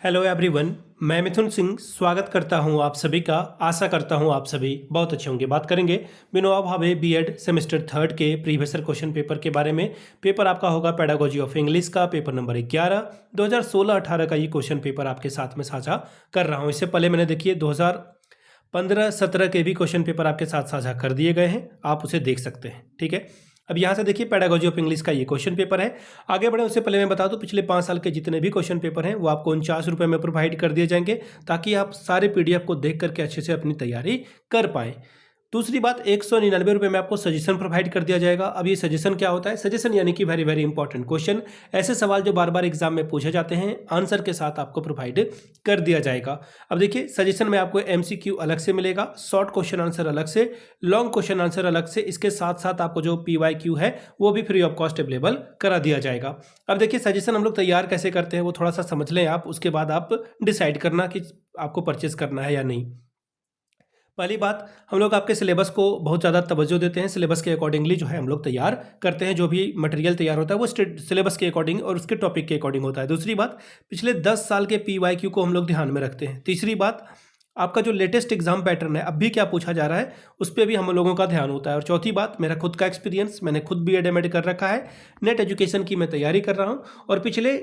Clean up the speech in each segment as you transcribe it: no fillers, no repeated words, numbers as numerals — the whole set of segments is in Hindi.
हेलो एवरीवन, मैं मिथुन सिंह स्वागत करता हूं आप सभी का। आशा करता हूं आप सभी बहुत अच्छे होंगे। बात करेंगे Vinoba Bhave BEd semester third के प्रीवियस ईयर क्वेश्चन पेपर के बारे में। पेपर आपका होगा पेडागोजी ऑफ इंग्लिश का पेपर नंबर 11 2016-18 का ये क्वेश्चन पेपर आपके साथ में साझा कर रहा हूँ। इससे पहले मैंने देखिए 2015-17 के भी क्वेश्चन पेपर आपके साथ साझा कर दिए गए हैं, आप उसे देख सकते हैं। ठीक है, अब यहाँ से देखिए पेडागोजी ऑफ इंग्लिश का ये क्वेश्चन पेपर है। आगे बढ़े उससे पहले मैं बता दूं पिछले 5 साल के जितने भी क्वेश्चन पेपर हैं वो आपको 49 रुपये में प्रोवाइड कर दिए जाएंगे, ताकि आप सारे पीडीएफ को देख करके अच्छे से अपनी तैयारी कर पाएँ। दूसरी बात, 199 रुपये में आपको सजेशन प्रोवाइड कर दिया जाएगा। अब ये सजेशन क्या होता है? सजेशन यानी कि वेरी वेरी इंपॉर्टेंट क्वेश्चन, ऐसे सवाल जो बार बार एग्जाम में पूछे जाते हैं, आंसर के साथ आपको प्रोवाइड कर दिया जाएगा। अब देखिए, सजेशन में आपको एमसीक्यू अलग से मिलेगा, शॉर्ट क्वेश्चन आंसर अलग से, लॉन्ग क्वेश्चन आंसर अलग से, इसके साथ साथ आपको जो पीवाईक्यू है वो भी फ्री ऑफ कॉस्ट अवेलेबल करा दिया जाएगा। अब देखिए, सजेशन हम लोग तैयार कैसे करते हैं वो थोड़ा सा समझ लें आप, उसके बाद आप डिसाइड करना कि आपको परचेज करना है या नहीं। पहली बात, हम लोग आपके सिलेबस को बहुत ज़्यादा तवज्जो देते हैं। सिलेबस के अकॉर्डिंगली जो है हम लोग तैयार करते हैं। जो भी मटेरियल तैयार होता है वो सिलेबस के अकॉर्डिंग और उसके टॉपिक के अकॉर्डिंग होता है। दूसरी बात, पिछले 10 साल के पीवाईक्यू को हम लोग ध्यान में रखते हैं। तीसरी बात, आपका जो लेटेस्ट एग्जाम पैटर्न है, अब भी क्या पूछा जा रहा है, उस पर भी हम लोगों का ध्यान होता है। और चौथी बात, मेरा खुद का एक्सपीरियंस, मैंने खुद बीएड एमएड कर रखा है, नेट एजुकेशन की मैं तैयारी कर रहा हूँ, और पिछले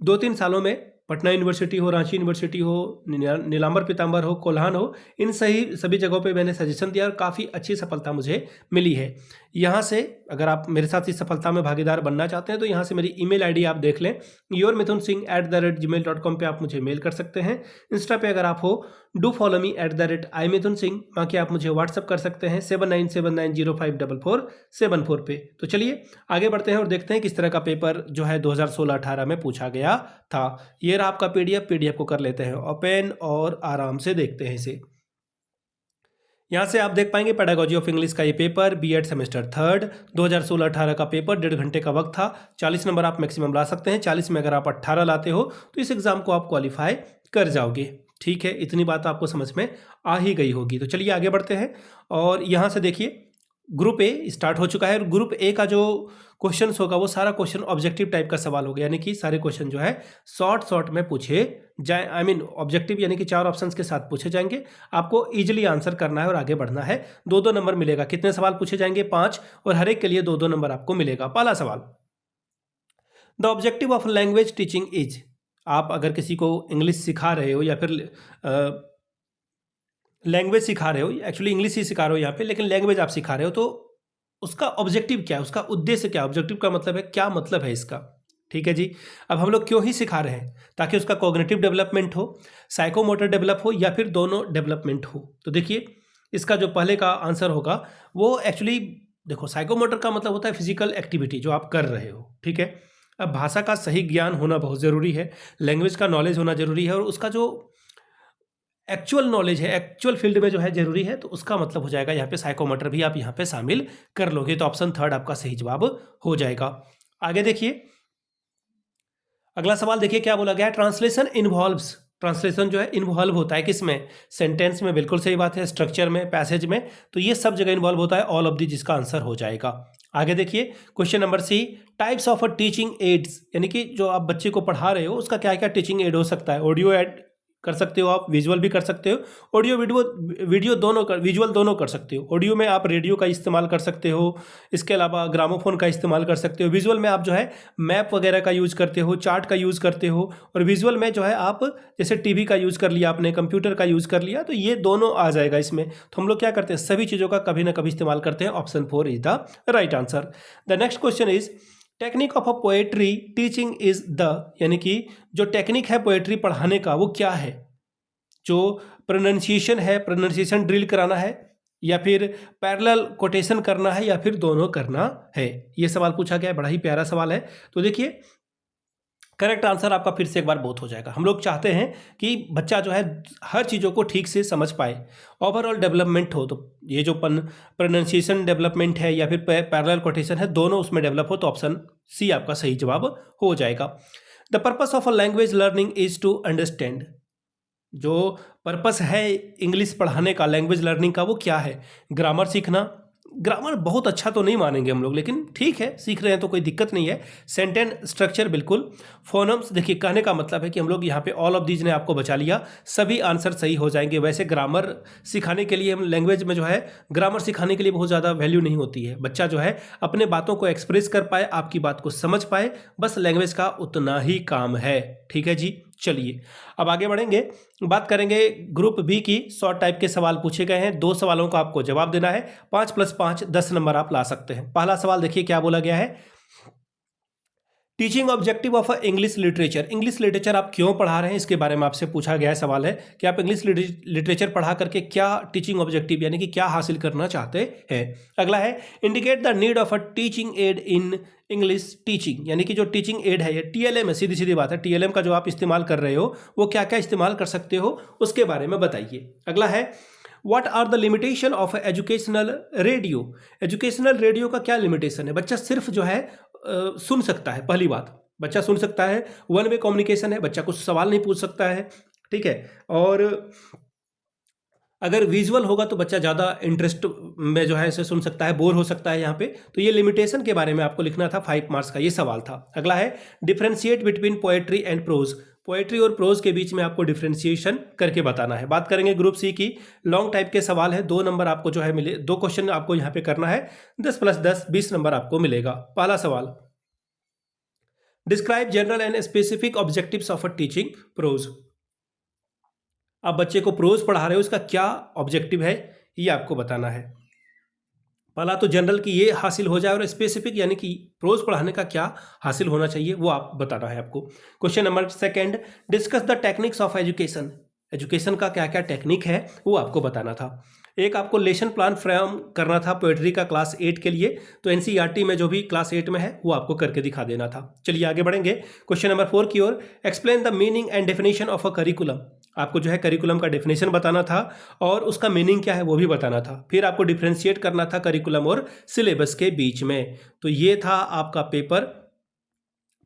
2-3 सालों में पटना यूनिवर्सिटी हो, रांची यूनिवर्सिटी हो, नीलांबर पीताम्बर हो, कोल्हान हो, इन सभी जगहों पे मैंने सजेशन दिया और काफ़ी अच्छी सफलता मुझे मिली है। यहाँ से अगर आप मेरे साथ इस सफलता में भागीदार बनना चाहते हैं तो यहाँ से मेरी ईमेल आईडी आप देख लें, yourmithunsingh@gmail.com पे आप मुझे मेल कर सकते हैं। इंस्टा पे अगर आप हो, डू फॉलो मी @imithunsingh, बाकी आप मुझे व्हाट्सअप कर सकते हैं 7979054474 पे। तो चलिए आगे बढ़ते हैं और देखते हैं किस तरह का पेपर जो है 2016-18 में पूछा गया था। ये रहा आपका पीडीएफ को कर लेते हैं ओपन और आराम से देखते हैं इसे। यहाँ से आप देख पाएंगे पेडागोजी ऑफ इंग्लिश का ये पेपर बीएड सेमेस्टर थर्ड 2016-18 का पेपर, 1.5 घंटे का वक्त था। 40 नंबर आप मैक्सिमम ला सकते हैं। 40 में अगर आप 18 लाते हो तो इस एग्जाम को आप क्वालिफाई कर जाओगे। ठीक है, इतनी बात आपको समझ में आ ही गई होगी। तो चलिए आगे बढ़ते हैं और यहाँ से देखिए ग्रुप ए स्टार्ट हो चुका है। और ग्रुप ए का जो क्वेश्चन होगा वो सारा क्वेश्चन ऑब्जेक्टिव टाइप का सवाल होगा, यानी कि सारे क्वेश्चन जो है शॉर्ट में पूछे जाए। ऑब्जेक्टिव यानी कि 4 ऑप्शंस के साथ पूछे जाएंगे। आपको इजीली आंसर करना है और आगे बढ़ना है। 2-2 नंबर मिलेगा। कितने सवाल पूछे जाएंगे? 5, और हर एक के लिए 2-2 नंबर आपको मिलेगा। पहला सवाल, the objective of language teaching is. आप अगर किसी को इंग्लिश सिखा रहे हो या फिर लैंग्वेज सिखा रहे हो, एक्चुअली इंग्लिश ही सिखा रहे हो यहाँ पे, लेकिन लैंग्वेज आप सिखा रहे हो, तो उसका ऑब्जेक्टिव क्या है, उसका उद्देश्य क्या है? ऑब्जेक्टिव का मतलब है क्या मतलब है इसका। ठीक है जी, अब हम लोग क्यों ही सिखा रहे हैं? ताकि उसका कॉग्निटिव डेवलपमेंट हो, साइकोमोटर डेवलप हो, या फिर दोनों डेवलपमेंट हो। तो देखिए, इसका जो पहले का आंसर होगा वो एक्चुअली देखो, साइकोमोटर का मतलब होता है फिजिकल एक्टिविटी जो आप कर रहे हो। ठीक है, अब भाषा का सही ज्ञान होना बहुत ज़रूरी है, लैंग्वेज का नॉलेज होना ज़रूरी है, और उसका जो एक्चुअल नॉलेज है, एक्चुअल फील्ड में जो है जरूरी है, तो उसका मतलब हो जाएगा यहाँ पे साइकोमोटर भी आप यहाँ पे शामिल कर लोगे। तो ऑप्शन थर्ड आपका सही जवाब हो जाएगा। आगे देखिए, अगला सवाल देखिए क्या बोला गया। Translation involves. ट्रांसलेशन जो है इन्वॉल्व होता है किसमें? सेंटेंस में, बिल्कुल सही बात है, स्ट्रक्चर में, पैसेज में, तो ये सब जगह इन्वॉल्व होता है। ऑल ऑफ दी जिसका आंसर हो जाएगा। आगे देखिए question number C, types of teaching aids, यानी कि जो आप बच्चे को पढ़ा रहे हो उसका क्या क्या टीचिंग एड हो सकता है। ऑडियो एड कर सकते हो आप, विजुअल भी कर सकते हो, ऑडियो वीडियो दोनों विजुअल दोनों कर सकते हो। ऑडियो में आप रेडियो का इस्तेमाल कर सकते हो, इसके अलावा ग्रामोफोन का इस्तेमाल कर सकते हो। विजुअल में आप जो है मैप वगैरह का यूज़ करते हो, चार्ट का यूज़ करते हो, और विजुअल में जो है आप जैसे टीवी का यूज़ कर लिया आपने, कंप्यूटर का यूज़ कर लिया, तो ये दोनों आ जाएगा इसमें। तो हम लोग क्या करते हैं, सभी चीज़ों का कभी ना कभी इस्तेमाल करते हैं। Option 4 is the right answer. The next question is, technique of a poetry teaching is the, यानी कि जो टेक्निक है पोएट्री पढ़ाने का वो क्या है? जो प्रोनाउंसिएशन है, प्रोनाउंसिएशन ड्रिल कराना है, या फिर पैरेलल कोटेशन करना है, या फिर दोनों करना है? ये सवाल पूछा गया है, बड़ा ही प्यारा सवाल है। तो देखिए करेक्ट आंसर आपका फिर से एक बार बोथ हो जाएगा। हम लोग चाहते हैं कि बच्चा जो है हर चीज़ों को ठीक से समझ पाए, ओवरऑल डेवलपमेंट हो। तो ये जो प्रोनाउंसिएशन डेवलपमेंट है या फिर पैरेलल कोटेशन है, दोनों उसमें डेवलप हो, तो ऑप्शन सी आपका सही जवाब हो जाएगा। The purpose of a language learning is to understand. जो पर्पस है इंग्लिश पढ़ाने का, लैंग्वेज लर्निंग का, वो क्या है? ग्रामर सीखना, ग्रामर बहुत अच्छा तो नहीं मानेंगे हम लोग, लेकिन ठीक है, सीख रहे हैं तो कोई दिक्कत नहीं है। सेंटेंस स्ट्रक्चर बिल्कुल। फोनम्स, देखिए कहने का मतलब है कि हम लोग यहाँ पे ऑल ऑफ दीज ने आपको बचा लिया, सभी आंसर सही हो जाएंगे। वैसे ग्रामर सिखाने के लिए हम लैंग्वेज में जो है ग्रामर सिखाने के लिए बहुत ज़्यादा वैल्यू नहीं होती है। बच्चा जो है अपने बातों को एक्सप्रेस कर पाए, आपकी बात को समझ पाए, बस लैंग्वेज का उतना ही काम है। ठीक है जी, चलिए अब आगे बढ़ेंगे, बात करेंगे ग्रुप बी की। शॉर्ट टाइप के सवाल पूछे गए हैं, 2 सवालों का आपको जवाब देना है। 5 + 5 10 नंबर आप ला सकते हैं। पहला सवाल देखिए क्या बोला गया है, teaching objective of English literature. English literature आप क्यों पढ़ा रहे हैं, इसके बारे में आपसे पूछा गया है। सवाल है कि आप इंग्लिश लिटरेचर पढ़ा करके क्या टीचिंग ऑब्जेक्टिव यानी कि क्या हासिल करना चाहते हैं। अगला है indicate the need of a teaching add in English teaching, यानी कि जो टीचिंग एड है, ये टीएलएम है, सीधी सीधी बात है। टीएलएम का जो आप इस्तेमाल कर रहे हो वो क्या क्या इस्तेमाल कर सकते हो, उसके बारे में बताइए। अगला है what are the limitation of educational radio. Educational radio का क्या लिमिटेशन है। बच्चा सिर्फ जो है सुन सकता है, पहली बात, बच्चा सुन सकता है, वन वे कम्युनिकेशन है, बच्चा कुछ सवाल नहीं पूछ सकता है। ठीक है, और अगर विजुअल होगा तो बच्चा ज़्यादा इंटरेस्ट में जो है इसे सुन सकता है, बोर हो सकता है यहाँ पे। तो ये लिमिटेशन के बारे में आपको लिखना था, 5 मार्क्स का ये सवाल था। अगला है differentiate between poetry and prose. Poetry और प्रोज के बीच में आपको डिफ्रेंशिएशन करके बताना है। बात करेंगे ग्रुप सी की, लॉन्ग टाइप के सवाल है, 2 नंबर आपको जो है मिले, 2 क्वेश्चन आपको यहाँ पे करना है, 10 + 10 20 नंबर आपको मिलेगा। पहला सवाल, describe general and specific objectives of a teaching prose. आप बच्चे को प्रोज पढ़ा रहे हो, इसका क्या ऑब्जेक्टिव है ये आपको बताना है। पहला तो जनरल की ये हासिल हो जाए, और स्पेसिफिक यानी कि प्रोज पढ़ाने का क्या हासिल होना चाहिए वो आप बताना है आपको। Question number second, discuss the techniques of education. Education का क्या क्या टेक्निक है वो आपको बताना था। एक आपको लेसन प्लान फ्रेम करना था पोएट्री का क्लास 8 के लिए, तो एनसीईआरटी में जो भी क्लास 8 में है वो आपको करके दिखा देना था। चलिए आगे बढ़ेंगे क्वेश्चन नंबर 4 की ओर, explain the meaning and definition of a curriculum. आपको जो है करिकुलम का डेफिनेशन बताना था और उसका मीनिंग क्या है वो भी बताना था। फिर आपको डिफ्रेंशिएट करना था करिकुलम और सिलेबस के बीच में। तो ये था आपका पेपर,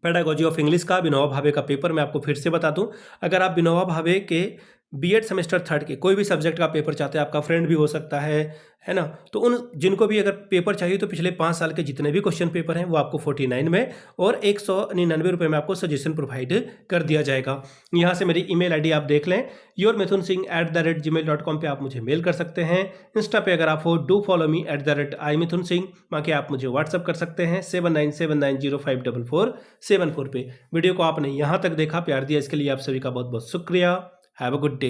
पेडागोजी ऑफ इंग्लिश का विनोबा भावे का पेपर। मैं आपको फिर से बता दूं, अगर आप विनोबा भावे के बीएड सेमेस्टर 3 के कोई भी सब्जेक्ट का पेपर चाहते हैं, आपका फ्रेंड भी हो सकता है ना, तो उन जिनको भी अगर पेपर चाहिए तो पिछले 5 साल के जितने भी क्वेश्चन पेपर हैं वो आपको 49 में और 199 रुपये में आपको सजेशन प्रोवाइड कर दिया जाएगा। यहाँ से मेरी email ID आप देख लें, yourmithunsingh@gmail.com पे आप मुझे मेल कर सकते हैं। इंस्टा पे अगर आप हो, डू फॉलो मी @imithunsingh, बाकी आप मुझे व्हाट्सअप कर सकते हैं 7979054474 पे। वीडियो को आपने यहाँ तक देखा, प्यार दिया, इसके लिए आप सभी का बहुत बहुत शुक्रिया। Have a good day.